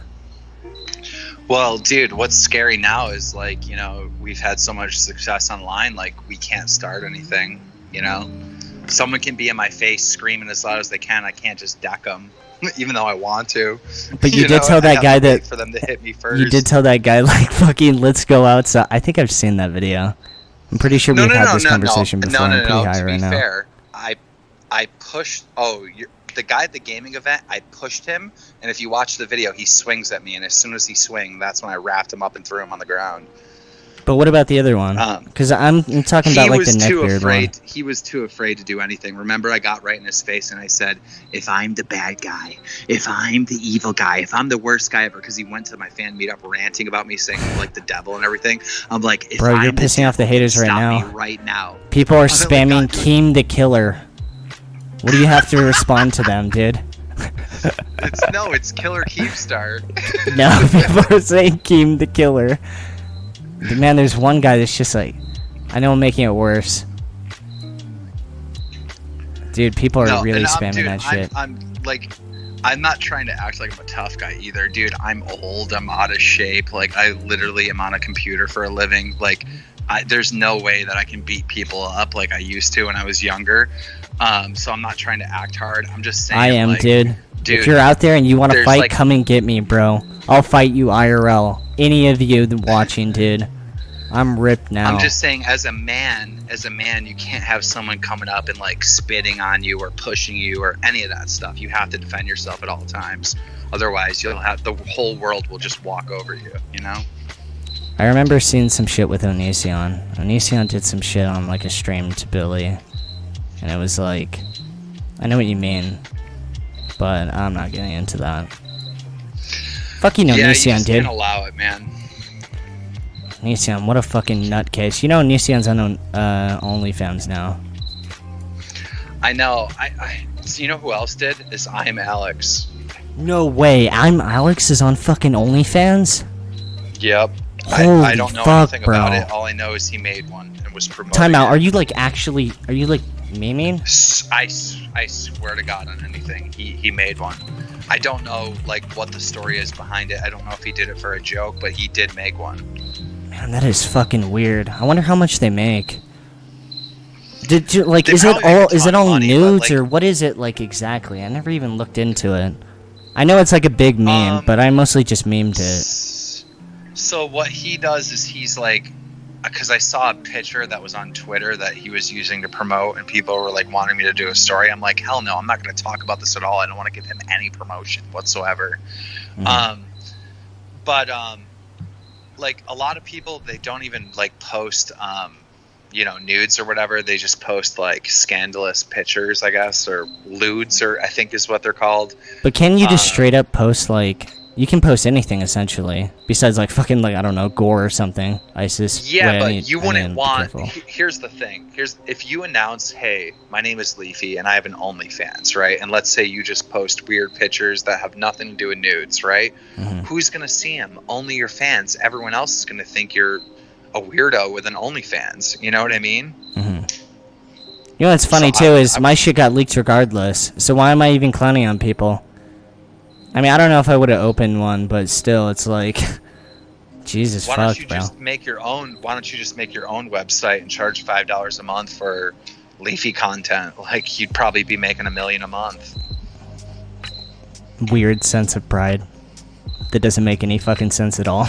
[SPEAKER 3] Well, dude, what's scary now is like, you know, we've had so much success online, like we can't start anything, you know? Someone can be in my face screaming as loud as they can. I can't just deck them, even though I want to.
[SPEAKER 1] But you did tell that guy that
[SPEAKER 3] for them to hit me first.
[SPEAKER 1] You did tell that guy like fucking let's go outside. I think I've seen that video. I'm pretty sure we've had this conversation before. I'm pretty high right now.
[SPEAKER 3] To be fair, I pushed. The guy at the gaming event, I pushed him, and if you watch the video, he swings at me, and as soon as he swings, that's when I wrapped him up and threw him on the ground.
[SPEAKER 1] But what about the other one? Because I'm talking about like the neckbeard one.
[SPEAKER 3] He was too afraid to do anything. Remember, I got right in his face and I said, if I'm the bad guy, if I'm the evil guy, if I'm the worst guy ever, because he went to my fan meetup ranting about me saying I'm like the devil and everything. I'm like, if
[SPEAKER 1] bro, you're pissing off the haters right now.
[SPEAKER 3] Stop me right now.
[SPEAKER 1] People are spamming Keem the Killer. What do you have to respond to them, dude?
[SPEAKER 3] It's Killer Keemstar.
[SPEAKER 1] No, people are saying Keem the Killer. But man, there's one guy that's just like, I know I'm making it worse. Dude, people are really spamming that shit.
[SPEAKER 3] I'm not trying to act like I'm a tough guy either, dude. I'm old, I'm out of shape. Like, I literally am on a computer for a living. Like, there's no way that I can beat people up like I used to when I was younger. So I'm not trying to act hard. I'm just saying.
[SPEAKER 1] I am, like, dude. If you're out there and you want to fight, come and get me, bro. I'll fight you IRL. Any of you watching, dude. I'm ripped now.
[SPEAKER 3] I'm just saying, as a man, you can't have someone coming up and like spitting on you or pushing you or any of that stuff. You have to defend yourself at all times. Otherwise, the whole world will just walk over you. You know.
[SPEAKER 1] I remember seeing some shit with Onision. Onision did some shit on like a stream to Billy, and it was like, I know what you mean, but I'm not getting into that. Fucking Onision,
[SPEAKER 3] yeah, you just
[SPEAKER 1] dude.
[SPEAKER 3] can't allow it, man.
[SPEAKER 1] Onision, what a fucking nutcase. You know Onision's on OnlyFans now.
[SPEAKER 3] I know. So you know who else did? Is I'm Alex.
[SPEAKER 1] No way. I'm Alex is on fucking OnlyFans?
[SPEAKER 3] Yep.
[SPEAKER 1] Holy
[SPEAKER 3] I don't know
[SPEAKER 1] fuck,
[SPEAKER 3] anything
[SPEAKER 1] bro.
[SPEAKER 3] about it. All I know is he made one and was promoting
[SPEAKER 1] Time out.
[SPEAKER 3] it.
[SPEAKER 1] Are you like memeing?
[SPEAKER 3] I swear to God on anything. He made one. I don't know like what the story is behind it. I don't know if he did it for a joke, but he did make one. Man,
[SPEAKER 1] that is fucking weird. I wonder how much they make. Did you like? Is it all
[SPEAKER 3] money,
[SPEAKER 1] nudes
[SPEAKER 3] like,
[SPEAKER 1] or what is it like exactly? I never even looked into it. I know it's like a big meme, but I mostly just memed it.
[SPEAKER 3] So what he does is he's like, because I saw a picture that was on Twitter that he was using to promote, and people were like wanting me to do a story. I'm like, hell no, I'm not going to talk about this at all. I don't want to give him any promotion whatsoever. Like a lot of people, they don't even like post, nudes or whatever. They just post like scandalous pictures, I guess, or lewds, or I think is what they're called.
[SPEAKER 1] But can you just straight up post like? You can post anything essentially, besides like fucking like I don't know gore or something. ISIS.
[SPEAKER 3] Yeah, but you wouldn't want. Here's the thing. If you announce, hey, my name is Leafy and I have an OnlyFans, right? And let's say you just post weird pictures that have nothing to do with nudes, right? Mm-hmm. Who's gonna see them? Only your fans. Everyone else is gonna think you're a weirdo with an OnlyFans. You know what I mean?
[SPEAKER 1] Mm-hmm. You know what's funny too is my shit got leaked regardless. So why am I even clowning on people? I mean, I don't know if I would have opened one, but still, it's like, Jesus fuck, bro. Why don't you just make your own
[SPEAKER 3] website and charge $5 a month for Leafy content? Like, you'd probably be making $1 million a month.
[SPEAKER 1] Weird sense of pride that doesn't make any fucking sense at all.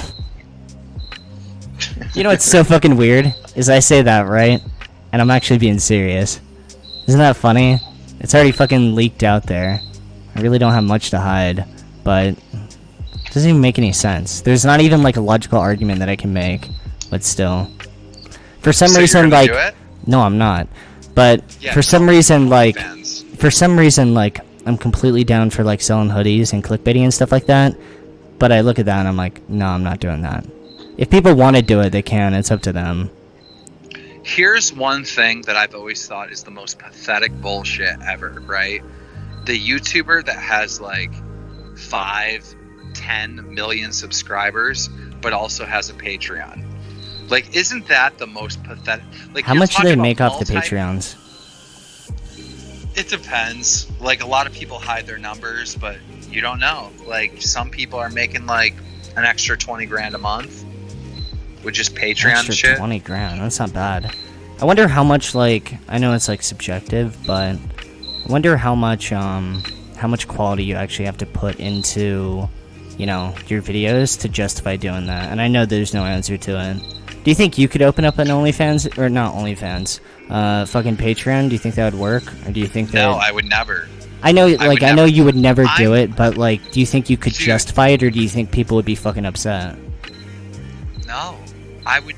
[SPEAKER 1] You know what's so fucking weird is I say that, right? And I'm actually being serious. Isn't that funny? It's already fucking leaked out there. I really don't have much to hide. But it doesn't even make any sense. There's not even like a logical argument that I can make, but still. For some reason, like, no, I'm not. But for some reason, like, I'm completely down for like selling hoodies and clickbaiting and stuff like that. But I look at that and I'm like, no, I'm not doing that. If people want to do it, they can. It's up to them.
[SPEAKER 3] Here's one thing that I've always thought is the most pathetic bullshit ever, right? The YouTuber that has like 5-10 million subscribers, but also has a Patreon. Like, isn't that the most pathetic? Like,
[SPEAKER 1] how much do they make off the Patreons?
[SPEAKER 3] It depends. Like, a lot of people hide their numbers, but you don't know. Like, some people are making like an extra 20 grand a month with just Patreon
[SPEAKER 1] extra
[SPEAKER 3] shit.
[SPEAKER 1] 20 grand. That's not bad. I wonder how much, like, I know it's like subjective, but I wonder how much quality you actually have to put into, you know, your videos to justify doing that. And I know there's no answer to it. Do you think you could open up an OnlyFans, or not OnlyFans, fucking Patreon? Do you think that would work, or do you think that?
[SPEAKER 3] No, I would never.
[SPEAKER 1] I know, like, I know you would never do it, but like, do you think you could justify it, or do you think people would be fucking upset?
[SPEAKER 3] No, I would.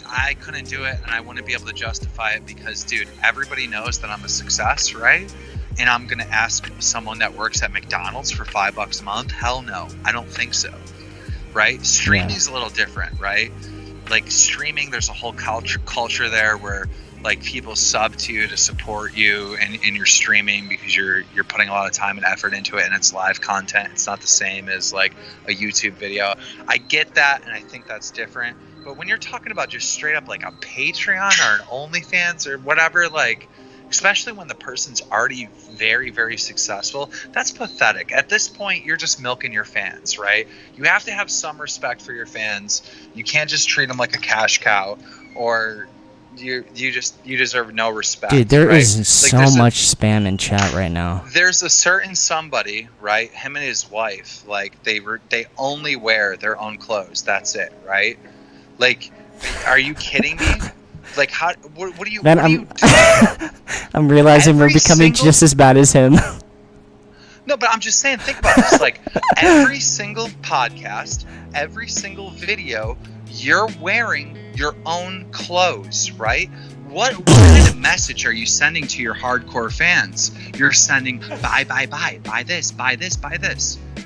[SPEAKER 3] I couldn't do it, and I wouldn't be able to justify it because, dude, everybody knows that I'm a success, right? And I'm gonna ask someone that works at McDonald's for $5 a month? Hell no, I don't think so. Right? Streaming's a little different, right? Like, streaming, there's a whole culture there where like people sub to you to support you in your streaming because you're putting a lot of time and effort into it, and it's live content. It's not the same as like a YouTube video. I get that, and I think that's different. But when you're talking about just straight up like a Patreon or an OnlyFans or whatever, like, especially when the person's already very, very successful, that's pathetic. At this point, you're just milking your fans, right? You have to have some respect for your fans. You can't just treat them like a cash cow, or you deserve no respect.
[SPEAKER 1] Dude, there
[SPEAKER 3] right?
[SPEAKER 1] is so much spam in chat right now.
[SPEAKER 3] There's a certain somebody, right? Him and his wife, like they only wear their own clothes. That's it, right? Like, are you kidding me? Like, how? What do you?
[SPEAKER 1] Man,
[SPEAKER 3] what do you do?
[SPEAKER 1] I'm realizing we're becoming just as bad as him.
[SPEAKER 3] No, but I'm just saying, think about this. Like, every single podcast, every single video, you're wearing your own clothes, right? What kind of message are you sending to your hardcore fans? You're sending buy this,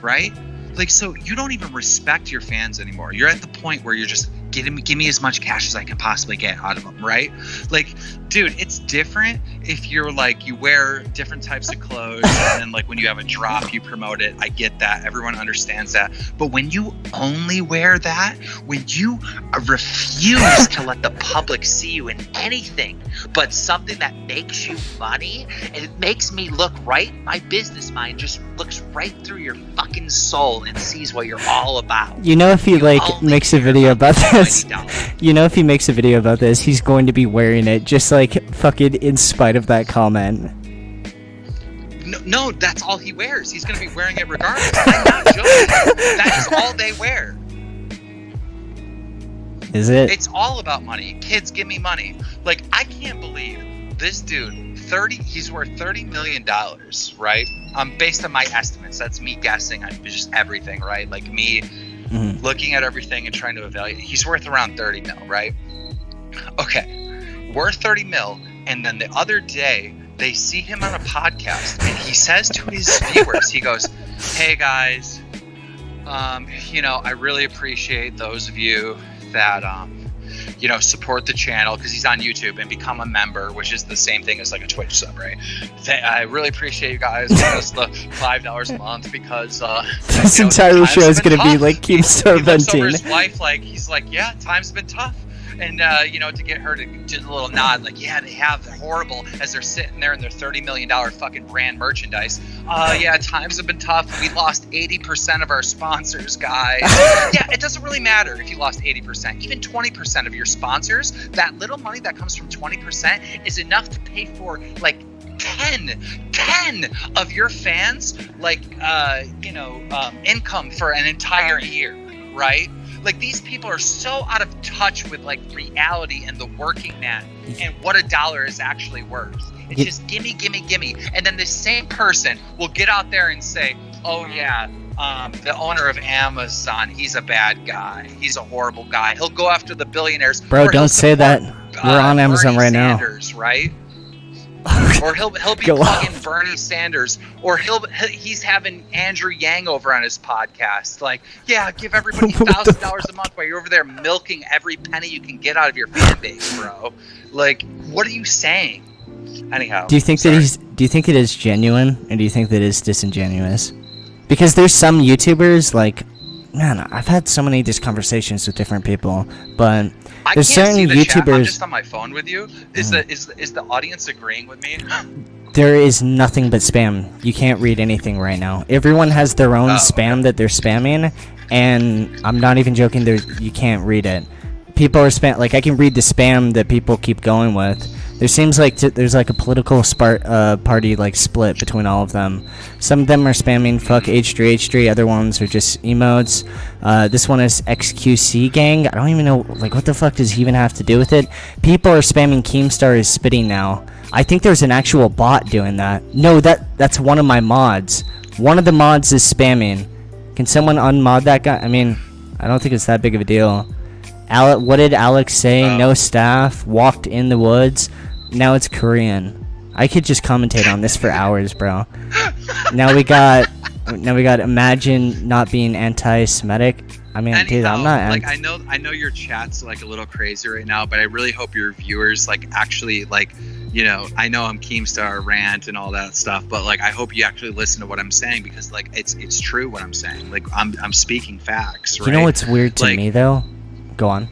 [SPEAKER 3] right? Like, so you don't even respect your fans anymore. You're at the point where you're just give me as much cash as I can possibly get out of them, right? Like, dude, it's different if you're like, you wear different types of clothes and then like when you have a drop, you promote it. I get that. Everyone understands that. But when you only wear that, when you refuse to let the public see you in anything but something that makes you money, and it makes me look right, my business mind just looks right through your fucking soul and sees what you're all about.
[SPEAKER 1] You know, if he like makes a video about this, you know, if he makes a video about this, he's going to be wearing it just like fucking in spite of that comment.
[SPEAKER 3] No, that's all he wears. He's going to be wearing it regardless. I'm not joking. That is all they wear.
[SPEAKER 1] Is it?
[SPEAKER 3] It's all about money. Kids, give me money. Like, I can't believe this dude, he's worth $30 million, right? Based on my estimates. That's me guessing on just everything, right? Like me looking at everything and trying to evaluate. He's worth around 30 mil, right? Okay, worth 30 mil. And then the other day, they see him on a podcast, and he says to his viewers, he goes, "Hey guys, you know, I really appreciate those of you that you know, support the channel," because he's on YouTube, and become a member, which is the same thing as like a Twitch sub, right? I really appreciate you guys giving us the $5 a month because
[SPEAKER 1] this entire show is gonna be like Keemstar venting.
[SPEAKER 3] Over his wife, like, he's like, yeah, times have been tough. And, you know, to get her to do the little nod, like, yeah, they have, they're horrible, as they're sitting there in their $30 million fucking brand merchandise. Yeah, times have been tough. We lost 80% of our sponsors, guys. Yeah, it doesn't really matter if you lost 80%. Even 20% of your sponsors, that little money that comes from 20% is enough to pay for, like, 10 of your fans, like, you know, income for an entire year, right? Like, these people are so out of touch with, like, reality and the working man and what a dollar is actually worth. It's just gimme. And then the same person will get out there and say, oh, yeah, the owner of Amazon, he's a bad guy. He's a horrible guy. He'll go after the billionaires.
[SPEAKER 1] Bro, don't say that. We're on Amazon right now.
[SPEAKER 3] Right? Or he'll be
[SPEAKER 1] Go
[SPEAKER 3] fucking
[SPEAKER 1] off.
[SPEAKER 3] Bernie Sanders, or he's having Andrew Yang over on his podcast. Like, yeah, give everybody $1,000 a month while you're over there milking every penny you can get out of your fan base, bro. Like, what are you saying? Anyhow,
[SPEAKER 1] Do you think it is genuine, or do you think that it's disingenuous? Because there's some YouTubers, like, man, I've had so many of these conversations with different people, but
[SPEAKER 3] I
[SPEAKER 1] there's
[SPEAKER 3] can't
[SPEAKER 1] certain
[SPEAKER 3] see the
[SPEAKER 1] YouTubers.
[SPEAKER 3] chat. I'm just on my phone with you. Is the audience agreeing with me?
[SPEAKER 1] There is nothing but spam. You can't read anything right now. Everyone has their own spam that they're spamming, and I'm not even joking. You can't read it. People are spam. Like, I can read the spam that people keep going with. There seems like there's like a political party like split between all of them. Some of them are spamming fuck H3H3. Other ones are just emotes. This one is XQC gang. I don't even know, like, what the fuck does he even have to do with it? People are spamming Keemstar is spitting now. I think there's an actual bot doing that. No, that's one of my mods. One of the mods is spamming. Can someone unmod that guy? I mean, I don't think it's that big of a deal. What did Alex say? No staff, walked in the woods. Now it's Korean. I could just commentate on this for hours, bro. Now we got imagine not being anti-Semitic. I mean,
[SPEAKER 3] Anyhow,
[SPEAKER 1] dude, I'm not.
[SPEAKER 3] Like, I know your chat's like a little crazy right now, but I really hope your viewers like actually like, you know, I know I'm Keemstar rant and all that stuff, but like I hope you actually listen to what I'm saying, because like it's true what I'm saying. Like I'm speaking facts, right?
[SPEAKER 1] You know what's weird to
[SPEAKER 3] like,
[SPEAKER 1] me though? Go on.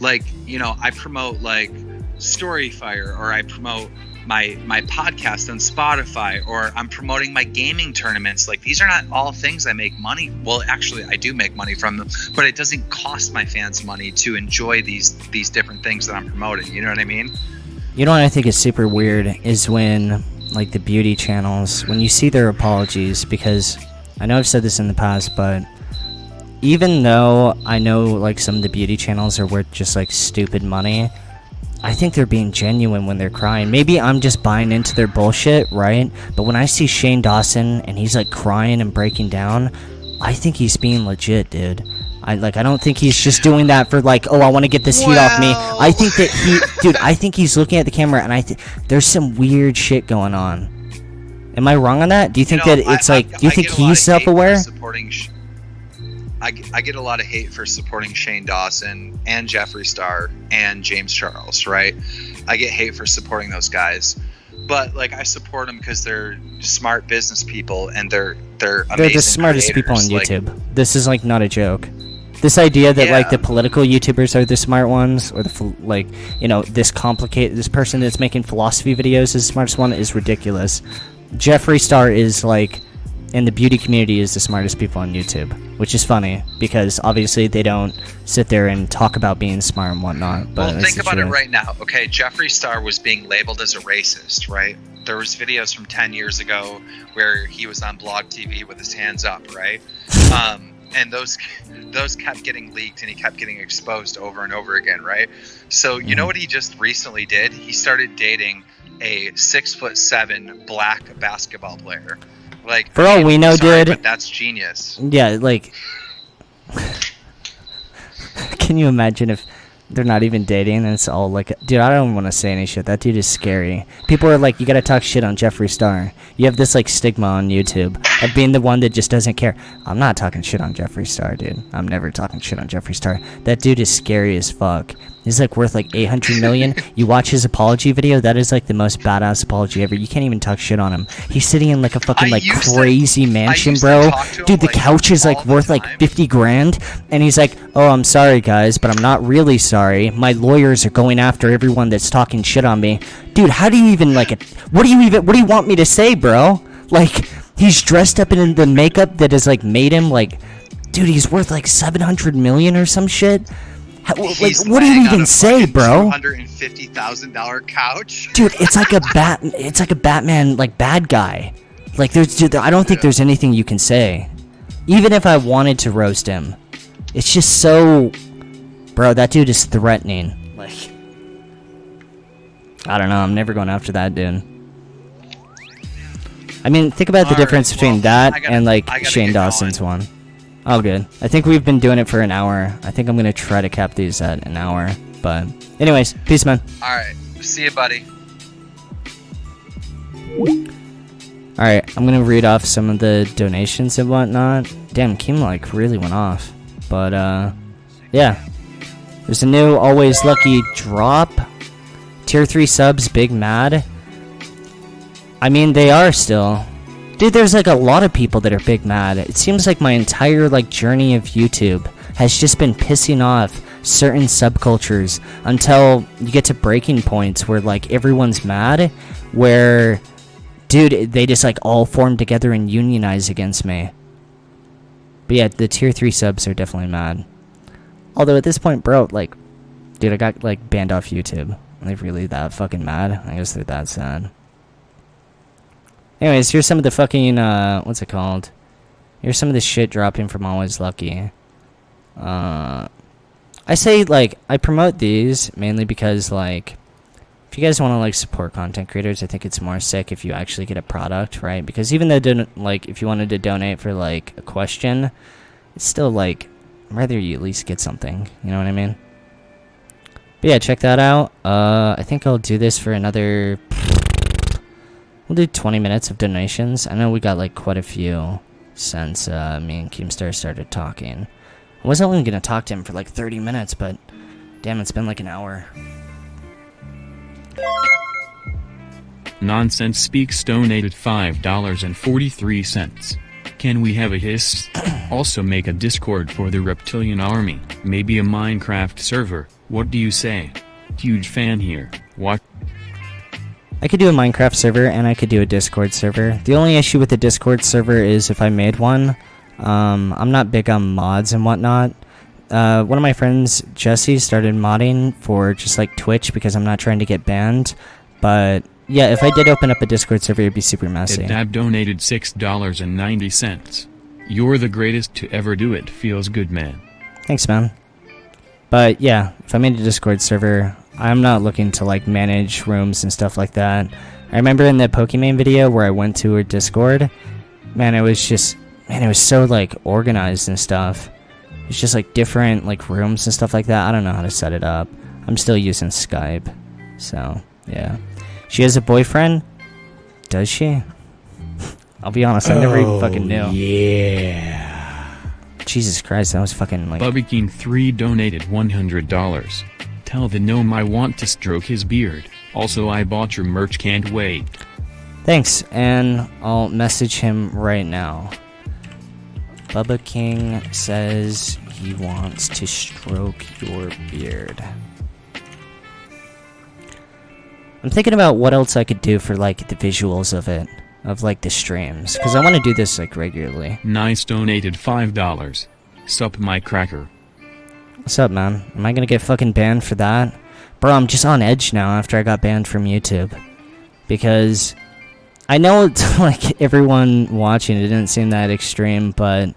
[SPEAKER 3] Like, you know, I promote like Storyfire, or I promote my podcast on Spotify, or I'm promoting my gaming tournaments. Like, these are not all things I make money. Well, actually, I do make money from them, but it doesn't cost my fans money to enjoy these different things that I'm promoting. You know what I mean?
[SPEAKER 1] You know what I think is super weird is when, like, the beauty channels, when you see their apologies, because I know I've said this in the past, but even though I know, like, some of the beauty channels are worth just, like, stupid money, I think they're being genuine when they're crying. Maybe I'm just buying into their bullshit, right? But when I see Shane Dawson and he's, like, crying and breaking down, I think he's being legit, dude. I don't think he's just doing that for, like, oh, I want to get this heat off me. I think that dude, I think he's looking at the camera, and there's some weird shit going on. Am I wrong on that? Do you think that it's do you think he's self-aware?
[SPEAKER 3] I get a lot of hate for supporting Shane Dawson and Jeffree Star and James Charles, right? I get hate for supporting those guys, but like I support them because they're smart business people and they're amazing.
[SPEAKER 1] They're the smartest people on YouTube. Like, this is like not a joke. This idea that like the political YouTubers are the smart ones, or the you know, this person that's making philosophy videos is the smartest one is ridiculous. Jeffree Star is like, in the beauty community, is the smartest people on YouTube, which is funny because obviously they don't sit there and talk about being smart and whatnot. But
[SPEAKER 3] well, think about it right now. Okay, Jeffree Star was being labeled as a racist, right? There was videos from 10 years ago where he was on Blog TV with his hands up, right? And those kept getting leaked and he kept getting exposed over and over again, right? So you know what he just recently did? He started dating a 6'7" black basketball player. Like,
[SPEAKER 1] for all we know, dude,
[SPEAKER 3] but that's genius.
[SPEAKER 1] Yeah, like, can you imagine if they're not even dating and it's all like, dude, I don't want to say any shit. That dude is scary. People are like, you gotta talk shit on Jeffree Star. You have this like stigma on YouTube of being the one that just doesn't care. I'm not talking shit on Jeffree Star, dude. I'm never talking shit on Jeffree Star. That dude is scary as fuck. He's like worth like 800 million. You watch his apology video, that is like the most badass apology ever. You can't even talk shit on him. He's sitting in like a fucking like crazy mansion, bro. Dude, the couch is like worth like 50 grand. And he's like, oh, I'm sorry guys, but I'm not really sorry. My lawyers are going after everyone that's talking shit on me. Dude, how do you even like what do you want me to say, bro? Like, he's dressed up in the makeup that has like made him like, dude, he's worth like 700 million or some shit. Like, what do you even say, bro?
[SPEAKER 3] $250,000 couch,
[SPEAKER 1] dude. It's like a Batman like bad guy. Like, I don't think there's anything you can say, even if I wanted to roast him. It's just so, bro. That dude is threatening. Like, I don't know. I'm never going after that dude. I mean, think about the difference between that and like Shane Dawson's one. Oh, good. I think we've been doing it for an hour. I think I'm gonna try to cap these at an hour. But anyways, peace, man.
[SPEAKER 3] All right. See you, buddy.
[SPEAKER 1] Alright, I'm gonna read off some of the donations and whatnot. Damn, Keem like really went off. But yeah. There's a new Always Lucky drop. Tier 3 subs, Big Mad. I mean, they are still. Dude, there's like a lot of people that are big mad. It seems like my entire like journey of YouTube has just been pissing off certain subcultures until you get to breaking points where like everyone's mad, where dude, they just like all form together and unionize against me. But yeah, the tier 3 subs are definitely mad. Although at this point, bro, like, dude, I got like banned off YouTube. Are they really that fucking mad? I guess they're that sad. Anyways, here's some of the fucking, what's it called? Here's some of the shit dropping from Always Lucky. I say, like, I promote these mainly because, like, if you guys want to, like, support content creators, I think it's more sick if you actually get a product, right? Because even though, like, if you wanted to donate for, like, a question, it's still, like, I'd rather you at least get something, you know what I mean? But yeah, check that out. I think I'll do this for another... We'll do 20 minutes of donations. I know we got like quite a few since me and Keemstar started talking. I wasn't only gonna talk to him for like 30 minutes, but damn, it's been like an hour.
[SPEAKER 4] Nonsense Speaks donated $5.43. Can we have a hiss? Also make a Discord for the Reptilian Army, maybe a Minecraft server. What do you say? Huge fan here. What?
[SPEAKER 1] I could do a Minecraft server, and I could do a Discord server. The only issue with the Discord server is if I made one. I'm not big on mods and whatnot. One of my friends, Jesse, started modding for just like Twitch because I'm not trying to get banned. But yeah, if I did open up a Discord server, it'd be super messy.
[SPEAKER 4] Dab donated $6.90. You're the greatest to ever do it. Feels good, man.
[SPEAKER 1] Thanks, man. But yeah, if I made a Discord server, I'm not looking to like manage rooms and stuff like that. I remember in the Pokemon video where I went to her Discord, man, it was so like organized and stuff. It's just like different like rooms and stuff like that. I don't know how to set it up. I'm still using Skype. So, yeah. She has a boyfriend? Does she? I'll be honest, I never even fucking knew.
[SPEAKER 4] Yeah.
[SPEAKER 1] Jesus Christ, that was fucking like...
[SPEAKER 4] Bubby King 3 donated $100. Tell the gnome I want to stroke his beard. Also, I bought your merch, can't wait.
[SPEAKER 1] Thanks, and I'll message him right now. Bubba King says he wants to stroke your beard. I'm thinking about what else I could do for like the visuals of it, of like the streams, because I want to do this like regularly.
[SPEAKER 4] Nice donated $5. Sup my cracker.
[SPEAKER 1] What's up, man? Am I gonna get fucking banned for that? Bro, I'm just on edge now after I got banned from YouTube. Because I know it's like everyone watching, it didn't seem that extreme, but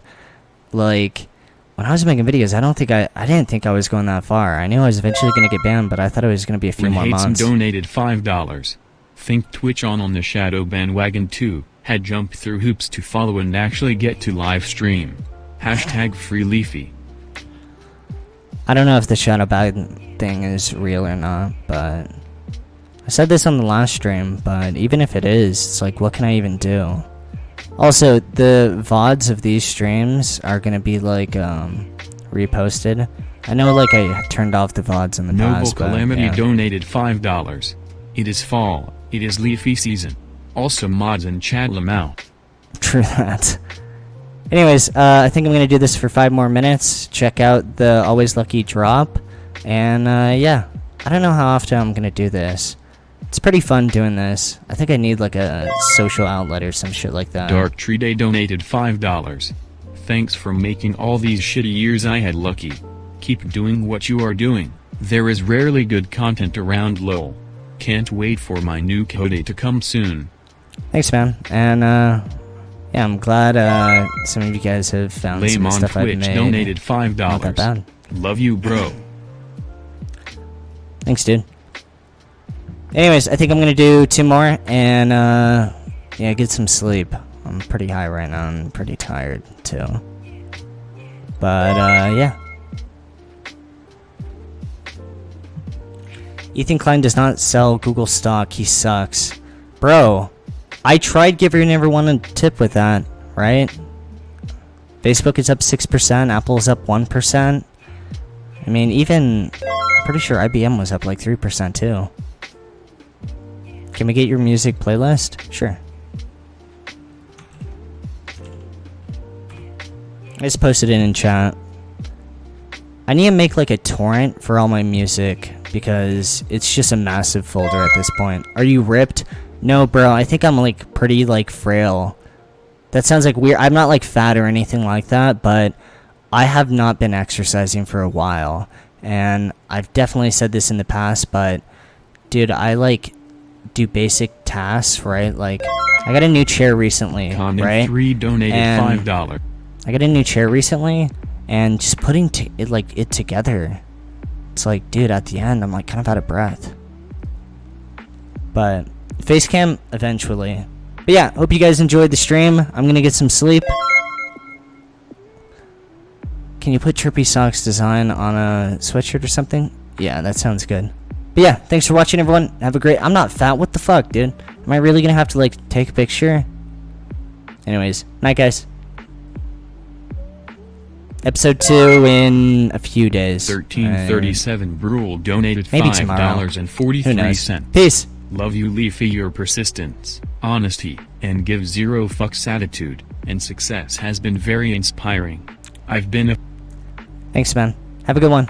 [SPEAKER 1] like when I was making videos, I didn't think I was going that far. I knew I was eventually gonna get banned, but I thought it was gonna be a few more months.
[SPEAKER 4] Donated $5. Think Twitch on the shadow bandwagon too. Had jumped through hoops to follow and actually get to live stream. Hashtag free Leafy.
[SPEAKER 1] I don't know if the shadow bag thing is real or not, but I said this on the last stream, but even if it is, it's like, what can I even do? Also, the VODs of these streams are gonna be like, reposted. I know, like, I turned off the VODs in the past, but,
[SPEAKER 4] Calamity
[SPEAKER 1] yeah.
[SPEAKER 4] donated $5. It is fall, it is Leafy season. Also mods and chat them out.
[SPEAKER 1] True that. Anyways, I think I'm gonna do this for 5 more minutes. Check out the Always Lucky drop. And, yeah. I don't know how often I'm gonna do this. It's pretty fun doing this. I think I need, like, a social outlet or some shit like that.
[SPEAKER 4] Dark Tree Day donated $5. Thanks for making all these shitty years I had lucky. Keep doing what you are doing. There is rarely good content around lol. Can't wait for my new code to come soon.
[SPEAKER 1] Thanks, man. And, yeah, I'm glad, some of you guys have found some of the stuff I've
[SPEAKER 4] Twitch
[SPEAKER 1] made.
[SPEAKER 4] donated $5.
[SPEAKER 1] Not that bad.
[SPEAKER 4] Love you, bro.
[SPEAKER 1] Thanks, dude. Anyways, I think I'm gonna do 2 more, and, yeah, get some sleep. I'm pretty high right now, and pretty tired, too. But, yeah. Ethan Klein does not sell Google stock, he sucks. Bro, I tried giving everyone a tip with that, right? Facebook is up 6%, Apple is up 1%. I mean, even, I'm pretty sure IBM was up like 3% too. Can we get your music playlist? Sure. I just posted it in chat. I need to make like a torrent for all my music because it's just a massive folder at this point. Are you ripped? No, bro. I think I'm like pretty like frail. That sounds like weird. I'm not like fat or anything like that, but I have not been exercising for a while. And I've definitely said this in the past, but dude, I like do basic tasks, right? Like I got a new chair recently,
[SPEAKER 4] Comment
[SPEAKER 1] right?
[SPEAKER 4] 3 donated
[SPEAKER 1] And
[SPEAKER 4] $5.
[SPEAKER 1] I got a new chair recently, and just putting it together, it's like, dude, at the end, I'm like kind of out of breath. But face cam eventually. But yeah, hope you guys enjoyed the stream. I'm gonna get some sleep. Can you put Chirpy Socks design on a sweatshirt or something? Yeah, that sounds good. But yeah, thanks for watching, everyone. Have a great... I'm not fat. What the fuck, dude? Am I really gonna have to, like, take a picture? Anyways, night, guys. Episode 2 in a few days.
[SPEAKER 4] 1337 Brule donated
[SPEAKER 1] maybe tomorrow.
[SPEAKER 4] $5.43.
[SPEAKER 1] Peace.
[SPEAKER 4] Love you, Leafy. Your persistence, honesty, and give zero fucks attitude and success has been very inspiring. I've been a...
[SPEAKER 1] Thanks, man. Have a good one.